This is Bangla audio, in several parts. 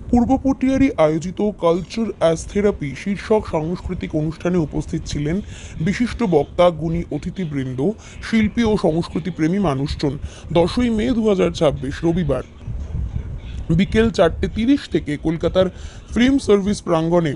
পূর্ব পটিয়ারি আয়োজিত কালচার অ্যাজ থেরাপি শীর্ষক সাংস্কৃতিক অনুষ্ঠানে উপস্থিত ছিলেন বিশিষ্ট বক্তা, গুণী অতিথিবৃন্দ, শিল্পী ও সংস্কৃতিপ্রেমী মানুষজন। 10ই মে 2026 রবিবার বিকেল 4:30 থেকে কলকাতার ফিল্ম সার্ভিস প্রাঙ্গণে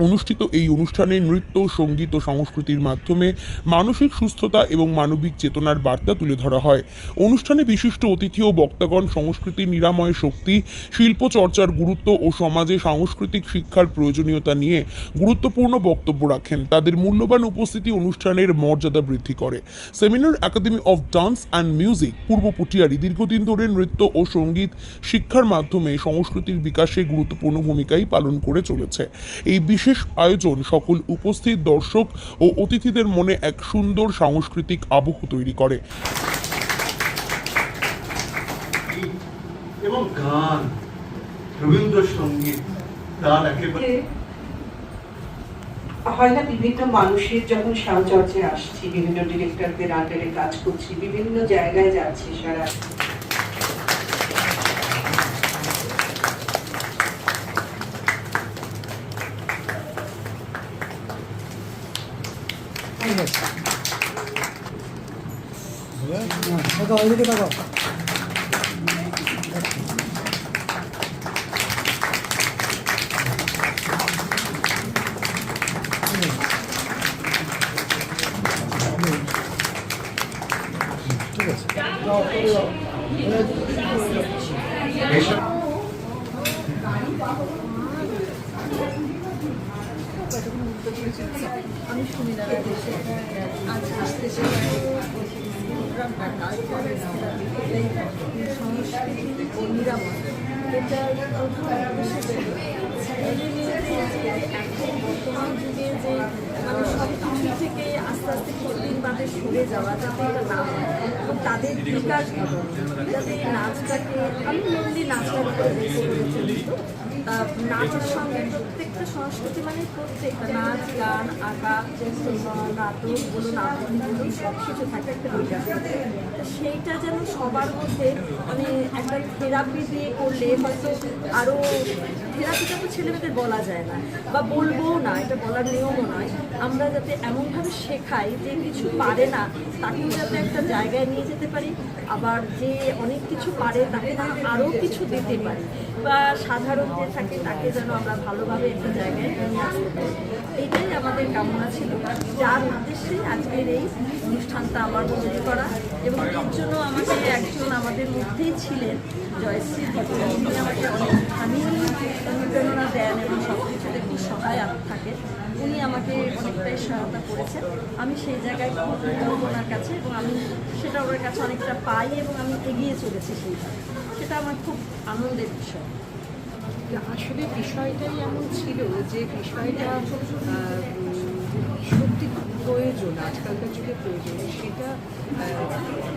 অনুষ্ঠিত এই অনুষ্ঠানে নৃত্য, সঙ্গীত ও সংস্কৃতির মাধ্যমে মানসিক সুস্থতা এবং মানবিক চেতনার বার্তা তুলে ধরা হয়। অনুষ্ঠানে বিশিষ্ট অতিথি ও বক্তাগণ সংস্কৃতির নিরাময় শক্তি, শিল্প চর্চার গুরুত্ব ও সমাজে সাংস্কৃতিক শিক্ষার প্রয়োজনীয়তা নিয়ে গুরুত্বপূর্ণ বক্তব্য রাখেন। তাদের মূল্যবান উপস্থিতি অনুষ্ঠানের মর্যাদা বৃদ্ধি করে। Seminar academy of dance and music পূর্ব পটিয়ারি দীর্ঘদিন ধরে নৃত্য ও সঙ্গীত শিক্ষার মাধ্যমে সংস্কৃতির বিকাশে গুরুত্বপূর্ণ ভূমিকাই পালন করে চলেছে। এই বিশেষ আয়োজন সকল উপস্থিত দর্শক ও অতিথিদের মনে এক সুন্দর সাংস্কৃতিক আবহ তৈরি করে। এবং গান, রবীন্দ্রসঙ্গীত তার একেবারে হয় না, বিভিন্ন মানুষের যখন সাহচর্যে আসছি, বিভিন্ন ডিরেক্টরদের আন্ডারে কাজ করছি, বিভিন্ন জায়গায় যাচ্ছি সারা এসব আমি সুমিনা দেশে আজ আসতে চাই প্রোগ্রামটা কালচার সংস্কৃতি ও নিরাময় এটার প্রধান উদ্দেশ্য ছেলে মেয়েদের যে এখন বর্তমান যুগে যে মানে সব কিছু থেকে আস্তে আস্তে কিছুদিন বাদে সরে যাওয়া, যাতে এটা না হয় এবং তাদের বিকাশ ঘটানো, যাতে নাচটাকে আমি মেনলি নাচটার উপরে বেশি করে চলিত। নাচের সঙ্গে প্রত্যেকটা সংস্কৃতি মানে প্রত্যেকটা নাচ, গান, আঁকা, নাটক বলুন, আবৃত্তি বলুন, সব কিছু থাকে একটা বিকাশ। সেইটা যেন সবার মধ্যে মানে একটা থেরাপি দিয়ে করলে হয়তো আরও, থেরাপিটা তো ছেলেমেয়েদের বলা যায় না বা বলবোও না, এটা বলার নিয়মও নয়। আমরা যাতে এমনভাবে শেখাই যে কিছু পারে না তাকেও যাতে একটা জায়গায় নিয়ে যেতে পারি, আবার যে অনেক কিছু পারে তাকে যেন আরও কিছু দিতে পারি, বা সাধারণ যে থাকে তাকে যেন আমরা ভালোভাবে একটা জায়গায় নিয়ে আসতে পারি। এইটাই আমাদের কামনা ছিল, যার উদ্দেশ্যে আজকের এই অনুষ্ঠানটা আমার তৈরি করা। এবং এর জন্য আমাকে একজন আমাদের মধ্যেই ছিলেন জয়শ্রী ভট্টাচার্য, তিনি আমাকে অনেকখানি অনুপ্রেরণা দেন এবং সব কিছুতে খুব সহায়ক থাকে। উনি আমাকে অনেকটাই সহায়তা করেছেন। আমি সেই জায়গায় খুব কৃতজ্ঞ ওনার কাছে, এবং আমি সেটা ওনার কাছে অনেকটা পাই এবং আমি এগিয়ে চলেছি সেইভাবে। সেটা আমার খুব আনন্দের বিষয়। আসলে বিষয়টাই এমন ছিল যে বিষয়টা সত্যি প্রয়োজন, আজকালকার যুগে প্রয়োজন, সেটা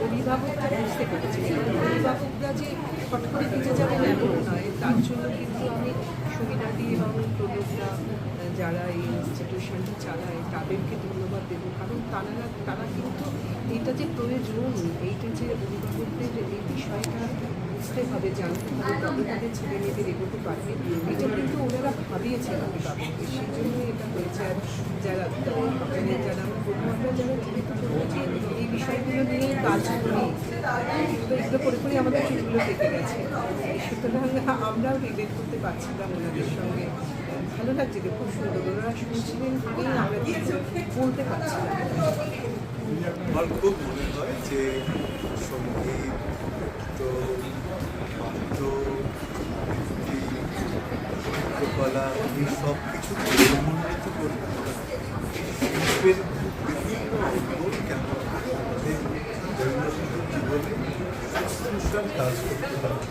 অভিভাবকরা বুঝতে পেরেছে। অভিভাবকরা যে ফট করে দিতে যাবেন এমন নয়, তার জন্য কিন্তু অনেক সুবিধাদি এবং প্রযোগরা যারা এই ইনস্টিটিউশনটা চালায় তাদেরকে ধন্যবাদ দেব, কারণ তারা কিন্তু এইটা যে প্রয়োজন, এইটা যে অভিভাবকদের এই বিষয়টা বুঝতে হবে, জানতে হবে, তবে তাদের ছেলে মেয়েদের এগোতে পারবে, এটা কিন্তু ওনারা ভাবিয়েছেন অভিভাবককে, সেই জন্যই এটা হয়েছে। আর যারা আমরা যারা যেহেতু যে এই বিষয়গুলো নিয়ে কাজ করি, তো এগুলো করে করে আমাদের চুলগুলো কেটে গেছে, সুতরাং আমরাও রিলেট করতে পারছিলাম ওনাদের সঙ্গে। ভালো লাগছে, খুব সুন্দর, ওনারা শুনছিলেন বলেই আমরা বলতে পারছিলাম। আমার খুব মনে হয় যে সঙ্গীত, নৃত্য, চিত্রকলা, এই সব কিছু সমন্বিত করে শিল্পের বিভিন্ন অঙ্গন কেমন দৈনন্দিন জীবনে শুশ্রূষার কাজ করতে হয়।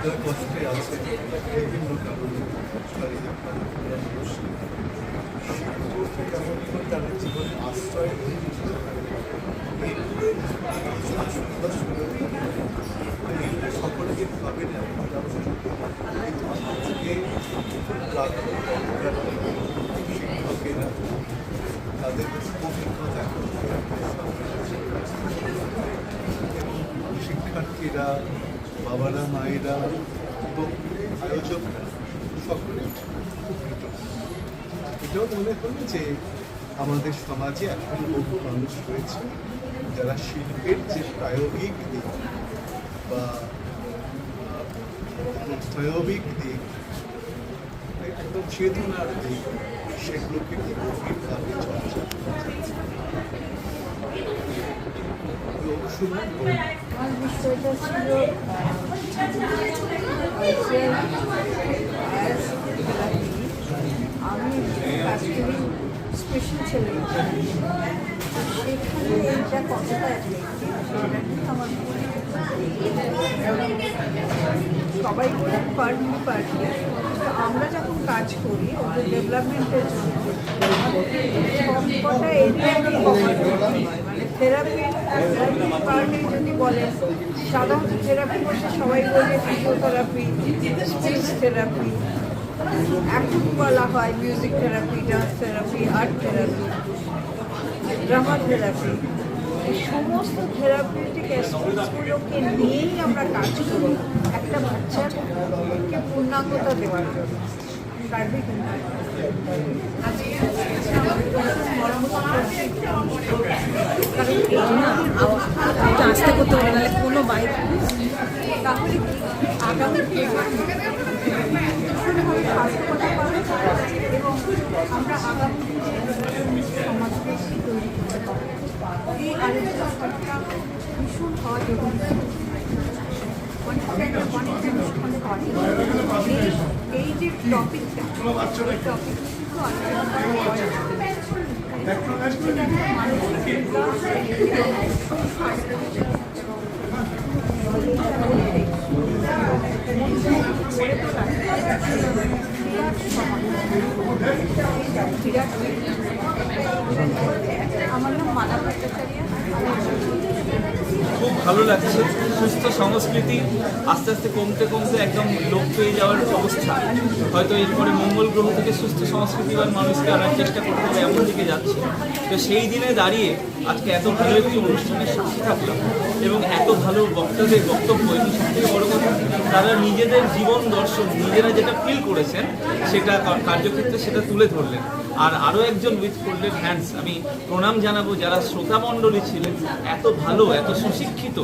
যারা কষ্টে আছে বিভিন্ন কারণে শিল্পকে কেমন করে তাদের জীবনে আশ্রয় হয়ে দিতে পারে, সকলকে ভাবে না শিক্ষকেরা তাদের অভিজ্ঞতা শিক্ষার্থীরা, বাবারা, মায়েরা এবং আয়োজকরা সকলে উপকৃত। এটাও মনে হলো যে আমাদের সমাজে এখন বহু মানুষ রয়েছে যারা শিল্পের যে প্রায়োগিক দিক বা প্রায়োগিক দিক, একদম চেতনার দিক, সেগুলোকে গভীরভাবে চর্চা করছে। আমার বিষয়টা ছিল আমি কাজ করি স্পেশাল ছেলে সেখানে এইটা কতটা সেটা কিন্তু আমার সবাই করে পার্টি আমরা যখন কাজ করি ওদের ডেভেলপমেন্টের জন্য সবকটা এরিয়াকে কভার করতে হয়। মানে থেরাপি পার্টে যদি বলেন, সাধারণত থেরাপি বলতে সবাই বলে ফিজিওথেরাপি, স্পিচ থেরাপি, এখন বলা হয় music therapy, dance therapy, art therapy, drama therapy. এই সমস্ত থেরাপিউটিক অ্যাসপেক্টসগুলোকে নিয়েই আমরা কাজ করি একটা বাচ্চাকে পূর্ণাঙ্গতা দেওয়ার জন্য, সার্বিক উন্নয়ন। আজকে আস্তে করতে হবে, নাহলে কোনো বাইক তাহলে আগামী এবং আমরা আগামী সমাজকে তৈরি করতে পারবো। এই আলোচনাটা ভীষণ হওয়া জরুরি। এই যে টপিকটা এই টপিক কিন্তু আলোচনা করা হয় আমার নাম মালা ভট্টাচার্য। খুব ভালো লাগছে। সুস্থ সংস্কৃতি আস্তে আস্তে কমতে কমতে একদম লোপ পেয়ে যাওয়ার অবস্থা। হয়তো এরপরে মঙ্গল গ্রহ থেকে সুস্থ সংস্কৃতিবান মানুষকে আনার চেষ্টা করতে হবে, এমন দিকে যাচ্ছে। তো সেই দিনে দাঁড়িয়ে আজকে এত ভালো একটি অনুষ্ঠানের সাক্ষী থাকলাম এবং এত ভালো বক্তাদের বক্তব্য, এবং সবথেকে বড় কথা তারা নিজেদের জীবন দর্শন, নিজেরা যেটা ফিল করেছেন সেটা কার্যক্ষেত্রে সেটা তুলে ধরলেন। আর আরও একজন উইথ ফোল্ডেড হ্যান্ডস আমি প্রণাম জানাবো যারা শ্রোতামণ্ডলী ছিলেন। এত ভালো, এত সুশিক্ষিত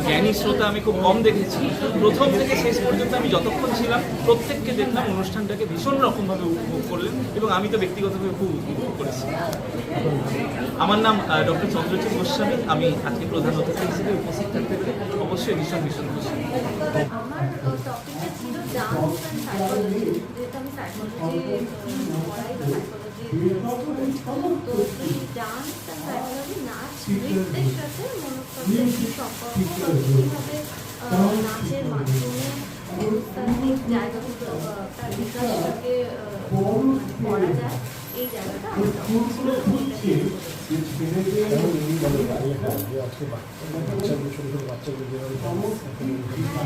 জ্ঞানী শ্রোতা আমি খুব কম দেখেছি। প্রথম থেকে শেষ পর্যন্ত আমি যতক্ষণ ছিলাম প্রত্যেককে দেখলাম অনুষ্ঠানটাকে ভীষণ রকমভাবে উপভোগ করলেন, এবং আমি তো ব্যক্তিগতভাবে খুব উপভোগ করেছি। আমার নাম ডক্টর চন্দ্রজিৎ গোস্বামী। আমি আজকে প্রধান অতিথি হিসেবে উপস্থিত থাকতে পেরে অবশ্যই ভীষণ ভীষণ খুশি। আমার টপিকটা ছিল ডান্স অ্যান্ড সাইকোলজি, যেহেতু আমি সাইকোলজি পড়াই বা সাইকোলজি স্টুডেন্ট। তো এই ডান্স অ্যান্ড সাইকোলজি নাচ নৃত্যের সাথে মনস্তাত্ত্বিক কি সম্পর্ক, কীভাবে নাচের মাধ্যমে মনস্তাত্ত্বিক জায়গাগুলো তার বিকাশটাকে করা যায়, এই জায়গাটা আমার টপিক ছিল।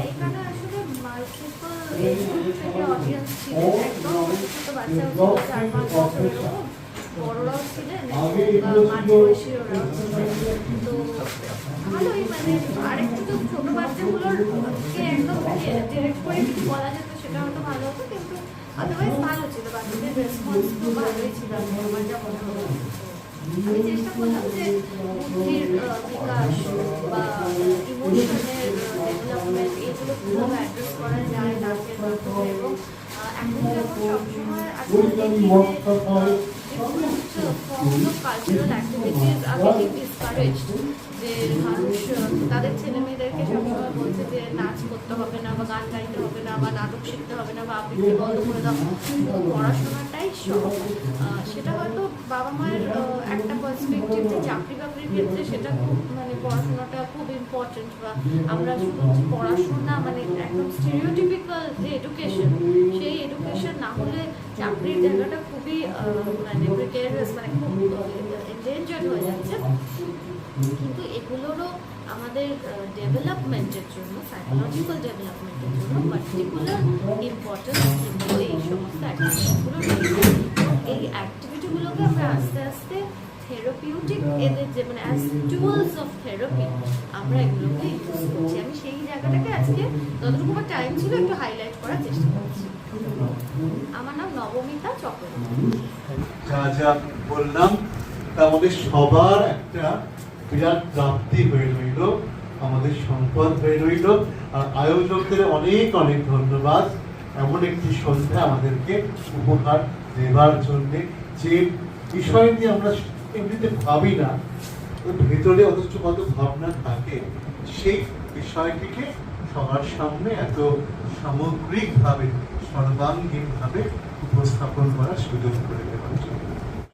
এখানে আসলে মাল্টিপল এজ গ্রুপ থেকে অডিয়েন্স ছিলেন, একদম ছোট বাচ্চা ছিল 4-5 বছর এরকম, বড়রাও ছিলেন এবং মাঝবয়সীরাও ছিলেন। তো ভালোই, মানে আরেকটু তো ছোট বাচ্চাগুলোরকে একদম ডিরেক্ট করে কিছু বলা যেত সেটা হয়তো ভালো হতো, কিন্তু আদারওয়াইজ ভালো ছিল, বাচ্চাদের রেসপন্স তো ভালোই ছিল আমার যা মনে হলো। আমি চেষ্টা করলাম যে বুদ্ধির বিকাশ বা ইমোশনের ডেভেলপমেন্ট এগুলো কীভাবে অ্যাড্রেস করা যায় নাচের মাধ্যমে। এবং এখন যেমন সবসময় আসলে দেখি যে কালচারাল অ্যাক্টিভিটিস আর ডিসকারেজড, যে মানুষ তাদের ছেলে মেয়েদেরকে সবসময় বলছে যে নাচ করতে হবে না বা গান গাইতে হবে না বা নাটক শিখতে হবে না বা আবৃত্তি বন্ধ করে দাও, পড়াশোনাটাই সব। সেটা হয়তো বাবা মায়ের একটা পার্সপেক্টিভ যে চাকরি বাকরির ক্ষেত্রে সেটা খুব, মানে পড়াশোনাটা খুব ইম্পর্টেন্ট, বা আমরা শুধু যে পড়াশোনা মানে একদম স্টিরিওটিপিক্যাল যে এডুকেশন, সেই এডুকেশন না হলে চাকরির জায়গাটা খুবই মানে প্রিকেরিয়াস, মানে খুব এনডেঞ্জার্ড হয়ে যাচ্ছে। কিন্তু এগুলোরও আমাদের ডেভেলপমেন্টের জন্য, সাইকোলজিক্যাল ডেভেলপমেন্টের জন্য পার্টিকুলার ইম্পর্টেন্স কিন্তু এই সমস্ত অ্যাক্টিভিটিগুলো রয়েছে। এই অ্যাক্টিভিটিগুলোকে আমরা আস্তে আস্তে থেরাপিউটিক এদের যে মানে অ্যাজ টুলস অফ থেরাপি আমরা এগুলোকে ইউজ করছি। আমি সেই জায়গাটাকে আজকে যতটুকু আমার টাইম ছিল একটু হাইলাইট করার চেষ্টা করছি। আমার নাম নবমিতা চক্রবর্তী। যা যা বললাম তা আমাদের সবার একটা বিরাট প্রাপ্তি হয়ে রইল, আমাদের সম্পদ হয়ে রইল। আর আয়োজকদের অনেক অনেক ধন্যবাদ এমন একটি সন্ধ্যা আমাদেরকে উপহার দেবার জন্য। যে বিষয় নিয়ে আমরা এমনিতে ভাবি না, ওর ভেতরে অথচ কত ভাবনা থাকে, সেই বিষয়টিকে সবার সামনে এত সামগ্রিকভাবে সর্বাঙ্গীনভাবে উপস্থাপন করার সুযোগ করে দেওয়ার জন্য